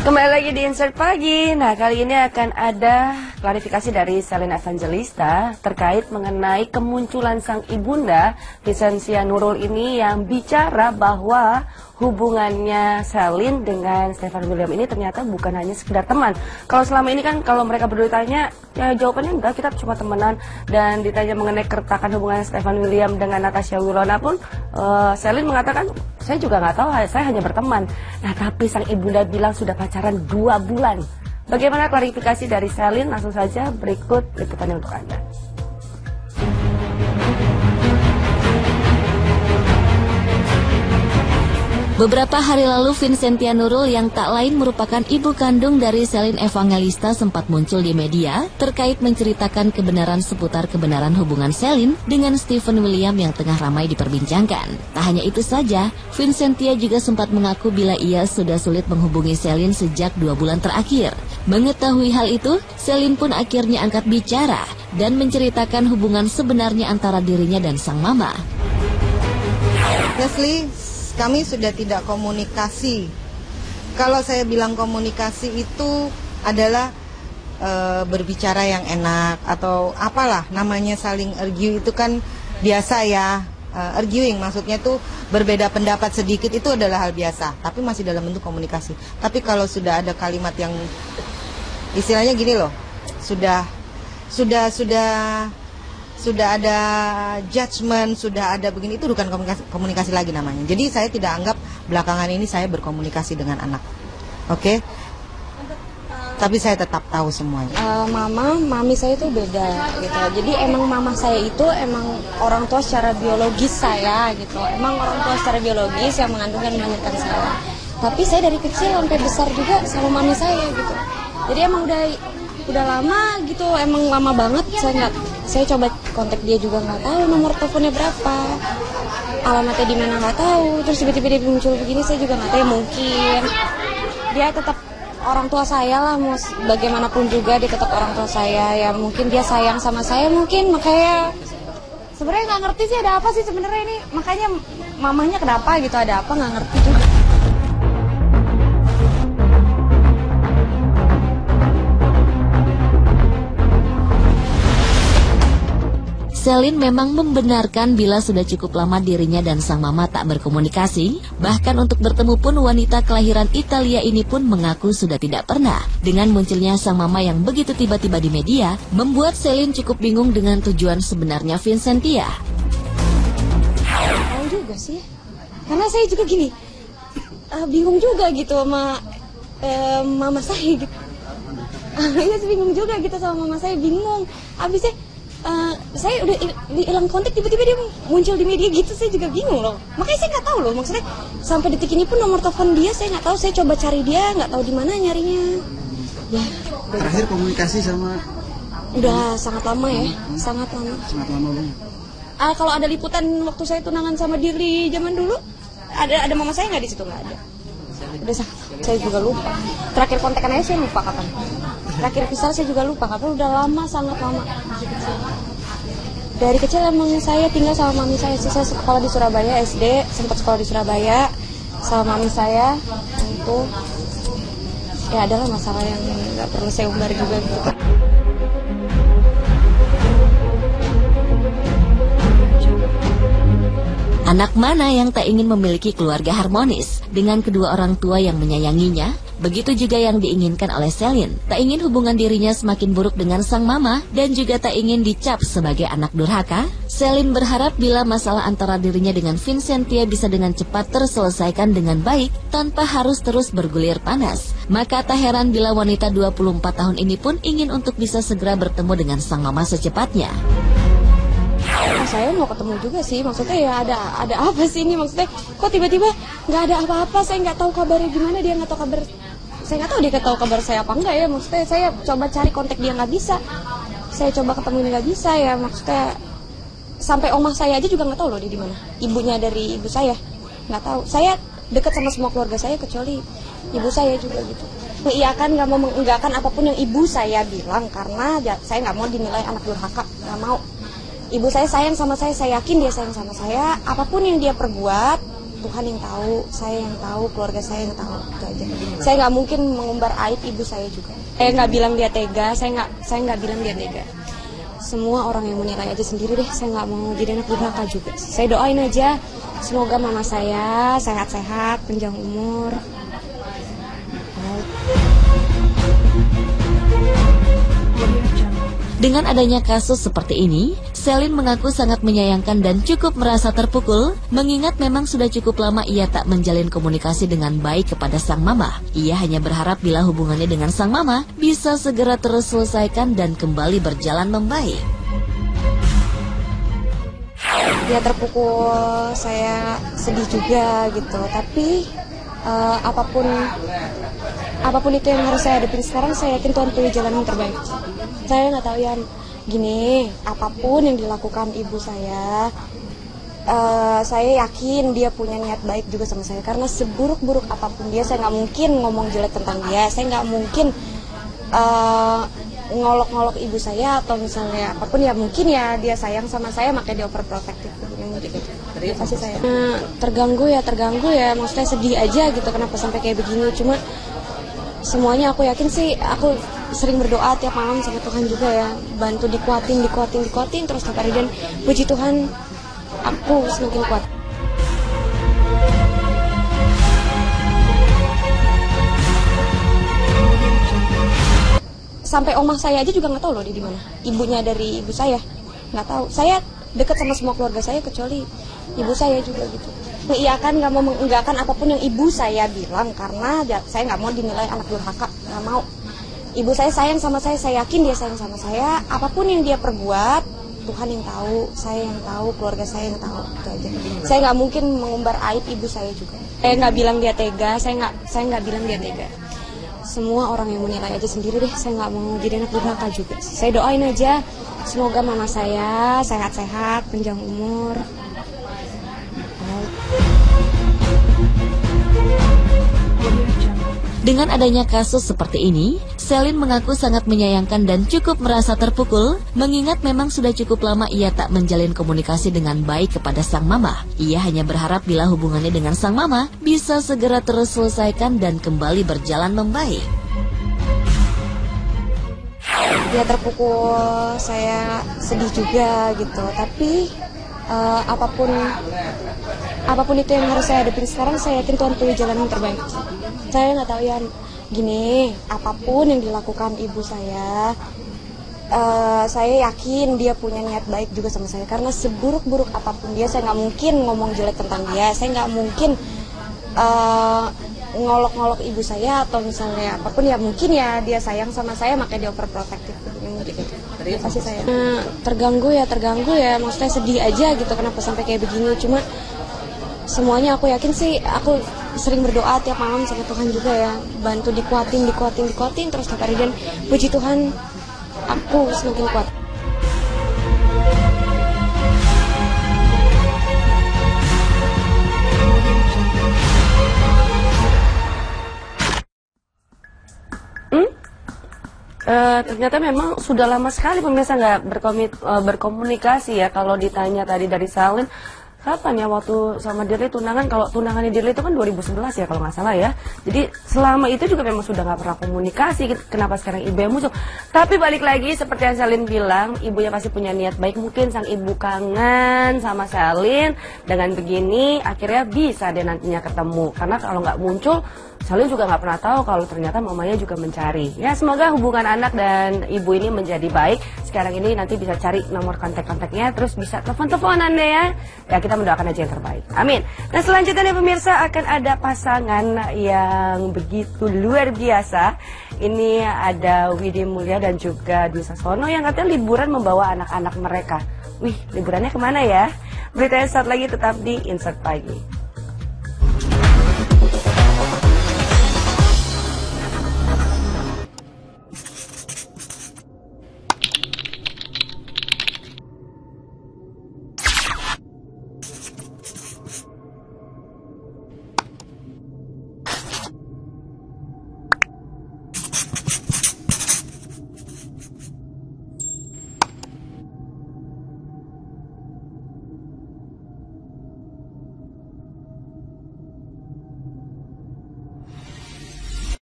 Kembali lagi di Insert Pagi. Nah, kali ini akan ada klarifikasi dari Selin Evangelista terkait mengenai kemunculan sang ibunda Vincentia Nurul ini yang bicara bahwa hubungannya Selin dengan Stefan William ini ternyata bukan hanya sekedar teman. Kalau selama ini kan kalau mereka berdua tanya, ya jawabannya enggak, kita cuma temenan. Dan ditanya mengenai keretakan hubungan Stefan William dengan Natasha Wilona pun Selin mengatakan, saya juga nggak tahu, saya hanya berteman. Nah, tapi sang ibunda bilang sudah pacaran 2 bulan. Bagaimana klarifikasi dari Selin? Langsung saja berikut liputannya untuk Anda. Beberapa hari lalu, Vincentia Nurul yang tak lain merupakan ibu kandung dari Selin Evangelista sempat muncul di media terkait menceritakan kebenaran seputar kebenaran hubungan Selin dengan Stephen William yang tengah ramai diperbincangkan. Tak hanya itu saja, Vincentia juga sempat mengaku bila ia sudah sulit menghubungi Selin sejak 2 bulan terakhir. Mengetahui hal itu, Selin pun akhirnya angkat bicara dan menceritakan hubungan sebenarnya antara dirinya dan sang mama. Leslie, kami sudah tidak komunikasi. Kalau saya bilang komunikasi itu adalah berbicara yang enak atau apalah namanya, saling argue itu kan biasa ya. Arguing maksudnya tuh berbeda pendapat sedikit, itu adalah hal biasa, tapi masih dalam bentuk komunikasi. Tapi kalau sudah ada kalimat yang istilahnya gini loh, sudah ada judgement, sudah ada begini, itu bukan komunikasi lagi namanya. Jadi saya tidak anggap belakangan ini saya berkomunikasi dengan anak. Oke? Tapi saya tetap tahu semuanya. Mami saya itu beda gitu. Jadi emang mama saya itu emang orang tua secara biologis saya gitu. Emang orang tua secara biologis yang mengandung dan melahirkan saya. Tapi saya dari kecil sampai besar juga sama mami saya gitu. Jadi emang udah lama gitu, emang lama banget. Saya coba kontak dia juga nggak tahu nomor teleponnya berapa, alamatnya di mana nggak tahu. Terus tiba-tiba dia muncul begini, saya juga nggak tahu. Ya mungkin dia tetap orang tua saya lah, mau bagaimanapun juga dia tetap orang tua saya. Ya mungkin dia sayang sama saya, mungkin makanya sebenarnya nggak ngerti sih ada apa sih sebenarnya ini. Makanya mamanya kenapa gitu, ada apa nggak ngerti juga. Selin memang membenarkan bila sudah cukup lama dirinya dan sang mama tak berkomunikasi. Bahkan untuk bertemu pun wanita kelahiran Italia ini pun mengaku sudah tidak pernah. Dengan munculnya sang mama yang begitu tiba-tiba di media, membuat Selin cukup bingung dengan tujuan sebenarnya Vincentia. Tahu juga sih, karena saya juga gini, bingung juga gitu sama mama saya gitu. Iya bingung juga gitu sama mama saya, bingung. Abisnya saya udah hilang kontak, tiba-tiba dia muncul di media gitu, saya juga bingung loh. Makanya saya nggak tahu loh, maksudnya sampai detik ini pun nomor telepon dia saya nggak tahu. Saya coba cari dia, nggak tahu di mana nyarinya. Ya. Terakhir komunikasi sama? Udah sangat lama ya, sangat lama. Sangat lama banget. Kalau ada liputan waktu saya tunangan sama Dirli zaman dulu, ada mama saya nggak di situ? Nggak ada. Udah saya juga lupa. Terakhir kontakan aja saya lupa kapan. Terakhir pisah saya juga lupa kapan. Udah lama, sangat lama. Dari kecil emang saya tinggal sama mami saya. Saya sekolah di Surabaya, SD, sempat sekolah di Surabaya sama mami saya. Itu ya adalah masalah yang nggak perlu saya umbar juga gitu. Anak mana yang tak ingin memiliki keluarga harmonis dengan kedua orang tua yang menyayanginya? Begitu juga yang diinginkan oleh Selin. Tak ingin hubungan dirinya semakin buruk dengan sang mama dan juga tak ingin dicap sebagai anak durhaka. Selin berharap bila masalah antara dirinya dengan Vincentia bisa dengan cepat terselesaikan dengan baik tanpa harus terus bergulir panas. Maka tak heran bila wanita 24 tahun ini pun ingin untuk bisa segera bertemu dengan sang mama secepatnya. Saya mau ketemu juga sih, maksudnya ya ada apa sih ini, maksudnya kok tiba-tiba nggak ada apa-apa, saya nggak tahu kabarnya gimana, dia nggak tahu kabar, saya nggak tahu dia tahu kabar saya apa enggak ya, maksudnya saya coba cari kontak dia nggak bisa, saya coba ketemu dia nggak bisa ya, maksudnya sampai omah saya aja juga nggak tahu loh dia di mana, ibunya dari ibu saya nggak tahu, saya dekat sama semua keluarga saya kecuali ibu saya juga gitu. Mengiyakan, nggak mau mengiyakan apapun yang ibu saya bilang karena saya nggak mau dinilai anak durhaka, nggak mau. Ibu saya sayang sama saya yakin dia sayang sama saya. Apapun yang dia perbuat, Tuhan yang tahu, saya yang tahu, keluarga saya yang tahu, itu aja. Saya nggak mungkin mengumbar aib ibu saya juga. Saya nggak bilang dia tega, saya nggak bilang dia tega. Semua orang yang menilai aja sendiri deh, saya nggak mau jadi anak durhaka juga. Saya doain aja, semoga mama saya sehat-sehat, panjang umur. Dengan adanya kasus seperti ini, Selin mengaku sangat menyayangkan dan cukup merasa terpukul, mengingat memang sudah cukup lama ia tak menjalin komunikasi dengan baik kepada sang mama. Ia hanya berharap bila hubungannya dengan sang mama bisa segera terselesaikan dan kembali berjalan membaik. Dia terpukul, saya sedih juga gitu, tapi apapun itu yang harus saya hadapin sekarang, saya yakin Tuhan pilih jalan yang terbaik. Saya nggak tahu ya, gini, apapun yang dilakukan ibu saya yakin dia punya niat baik juga sama saya. Karena seburuk-buruk apapun dia, saya nggak mungkin ngomong jelek tentang dia. Saya nggak mungkin ngolok-ngolok ibu saya atau misalnya apapun, ya mungkin ya dia sayang sama saya makanya dia overprotective begini mungkin gitu. Kasih saya terganggu ya, maksudnya sedih aja gitu kenapa sampai kayak begini. Cuma semuanya aku yakin sih, aku sering berdoa tiap malam sama Tuhan juga ya, bantu dikuatin terus tiap hari, dan puji Tuhan aku semakin kuat. Sampai omah saya aja juga nggak tahu loh dia di mana, ibunya dari ibu saya nggak tahu. Saya dekat sama semua keluarga saya kecuali ibu saya juga gitu. Mengiyakan, nggak mau mengiyakan apapun yang ibu saya bilang, karena saya nggak mau dinilai anak durhaka, nggak mau. Ibu saya sayang sama saya yakin dia sayang sama saya. Apapun yang dia perbuat, Tuhan yang tahu, saya yang tahu, keluarga saya yang tahu, itu aja. Saya nggak mungkin mengumbar aib ibu saya juga. Saya nggak bilang dia tega, saya nggak bilang dia tega. Semua orang yang menilai aja sendiri deh, saya nggak mau jadi anak durhaka juga. Saya doain aja, semoga mama saya sehat-sehat, panjang umur. Dengan adanya kasus seperti ini, Selin mengaku sangat menyayangkan dan cukup merasa terpukul, mengingat memang sudah cukup lama ia tak menjalin komunikasi dengan baik kepada sang mama. Ia hanya berharap bila hubungannya dengan sang mama bisa segera terselesaikan dan kembali berjalan membaik. Dia terpukul, saya sedih juga gitu, tapi apapun itu yang harus saya hadapin sekarang, saya yakin Tuhan pilih jalan yang terbaik. Saya nggak tahu ya, gini, apapun yang dilakukan ibu saya yakin dia punya niat baik juga sama saya. Karena seburuk-buruk apapun dia, saya nggak mungkin ngomong jelek tentang dia. Saya nggak mungkin ngolok-ngolok ibu saya atau misalnya apapun, ya mungkin ya dia sayang sama saya makanya dia overprotective begini gitu. Kasih saya terganggu ya, maksudnya sedih aja gitu kenapa sampai kayak begini. Cuma semuanya aku yakin sih, aku sering berdoa tiap malam sama Tuhan juga ya, bantu dikuatin terus tiap hari, dan puji Tuhan aku semakin kuat. Ternyata memang sudah lama sekali pemirsa nggak berkomunikasi ya. Kalau ditanya tadi dari Selin, kapan ya waktu sama Dirli tunangan? Kalau tunangannya Dirli itu kan 2011 ya kalau nggak salah ya. Jadi selama itu juga memang sudah nggak pernah komunikasi. Kenapa sekarang ibu yang muncul? Tapi balik lagi seperti yang Selin bilang, ibunya pasti punya niat baik. Mungkin sang ibu kangen sama Selin. Dengan begini akhirnya bisa dia nantinya ketemu. Karena kalau nggak muncul, Selin juga nggak pernah tahu kalau ternyata mamanya juga mencari. Ya semoga hubungan anak dan ibu ini menjadi baik. Sekarang ini nanti bisa cari nomor kontak-kontaknya, terus bisa telepon-teleponan deh ya. Ya kita mendoakan aja yang terbaik. Amin. Nah selanjutnya pemirsa akan ada pasangan yang begitu luar biasa. Ini ada Widi Mulia dan juga Dwi Sasono yang katanya liburan membawa anak-anak mereka. Wih, liburannya kemana ya? Berita yang saat lagi tetap di Insert Pagi.